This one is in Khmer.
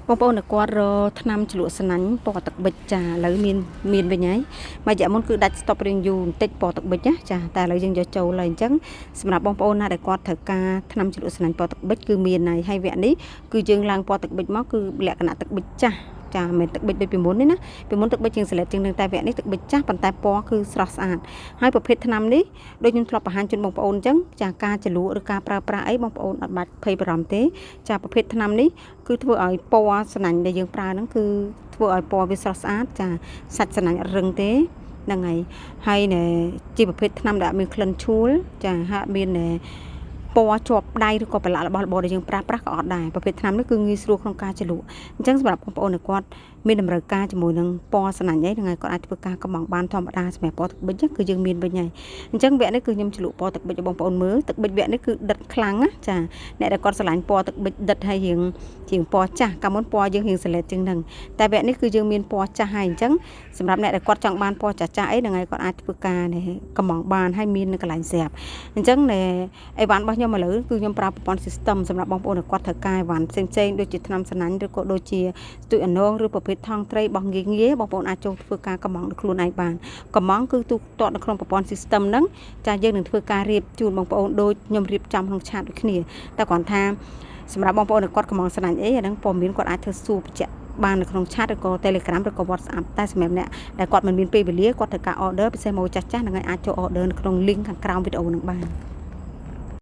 បងប្អូនគាត់រថ្នាំជ្រលក់ស្នាញ់ពណ៌ទឹកប៊ិចចាឥឡូវមានវិញហើយមួយរយៈមុនគឺដាច់ stop រៀងយូរបន្តិចពណ៌ទឹកប៊ិចណាចាតែឥឡូវយើងយកចូលហើយអញ្ចឹងសម្រាប់បងប្អូនណាដែលគាត់ត្រូវការថ្នាំជ្រលក់ស្នាញ់ពណ៌ទឹកប៊ិចគឺមានហើយវគ្គនេះគឺយើងឡើងពណ៌ទឹកប៊ិចមកគឺលក្ខណៈទឹកប៊ិចចាស់ចាមិនទឹកប៊ិចដូចពីមុនទេណាពីមុនទឹកប៊ិចជាងសលេតជាងនឹងតែវគ្គនេះទឹកប៊ិចចាស់ប៉ុន្តែពណ៌គឺស្រស់ស្អាតហើយប្រភេទថ្នាំនេះដូចខ្ញុំធ្លាប់បង្ហាញជូនបងប្អូនអញ្ចឹងចាការជ្រលក់ឬការប្រើប្រាស់អីបងប្អូនអត់បាច់ភ័យបារម្ភទេចាប្រភេទថ្នាំនេះគឺធ្វើឲ្យពណ៌ស្នាញ់ដែលយើងប្រើហ្នឹងគឺធ្វើឲ្យពណ៌វាស្រស់ស្អាតចាសាច់ស្នាញ់អត់រឹងទេហ្នឹងហើយជាប្រភេទថ្នាំដែលអត់មានក្លិនឆួលចាហាក់មានពណ៌ជាប់ដៃឬក៏ប្រឡាក់របស់របរដែលយើងប្រើប្រាស់ក៏អត់ដែរប្រភេទថ្នាំនេះគឺងាយស្រួលក្នុងការជ្រលក់អញ្ចឹងសម្រាប់បងប្អូនគាត់មានតម្រូវការជាមួយនឹងពណ៌ស្នាញ់អីហ្នឹងហើយគាត់អាចធ្វើការកំងបានធម្មតាសម្រាប់ពណ៌ទឹកប៊ិចគឺយើងមានវិញហើយអញ្ចឹងវគ្គនេះគឺខ្ញុំជ្រលក់ពណ៌ទឹកប៊ិចឲ្យបងប្អូនមើលទឹកប៊ិចវគ្គនេះគឺដិតខ្លាំងណាចាអ្នកដែលគាត់ស្រឡាញ់ពណ៌ទឹកប៊ិចដិតហើយជាងពណ៌ចាស់កាលមុនពណ៌យើងរៀងសលេតជាងហ្នឹងតែវគ្គនេះគឺយើងមានពណ៌ចាស់ហើយអញ្ចឹងសម្រាប់អ្នកដែលគាត់ចង់បានពណ៌ចាស់អីហ្នឹងហើយគាត់អាចធ្វើការកំងបានហើយមាននៅកន្លែងស្រាប់អញ្ចឹងអីវ៉ាន់របស់ខ្ញុំឥឡូវគឺខ្ញុំប្រើប្រព័ន្ធ system សម្រាប់បងប្អូនគាត់ត្រូវការអីវ៉ាន់ផ្សេងៗដូចជាថ្នាំស្នាញ់ឬក៏ដូចជាស្ទួយអនងឬប្រភេទថង់ត្រីរបស់ងាយបងប្អូនអាចចូលធ្វើការកំងដោយខ្លួនឯងបានកំងគឺទូទាត់នៅក្នុងប្រព័ន្ធ system ហ្នឹងចាយើងនឹងធ្វើការរៀបជូនបងប្អូនដូចខ្ញុំរៀបចំក្នុងឆាតដូចគ្នាតែគ្រាន់ថាសម្រាប់បងប្អូនគាត់កំងស្នាញ់អីអាហ្នឹងព័ត៌មានគាត់អាចធ្វើសួរបញ្ជាក់បាននៅក្នុងឆាតឬក៏ Telegram ឬក៏ WhatsApp តែសម្រាប់អ្នកដែលគាត់មិនមានពេលវេលាគាត់ត្រូវការ order ពិសេសមកចាស់ៗហ្នឹងហើយអាចចូល order នៅក្នុង link ខាងក្រោមវីដេអូហ្នឹងបាន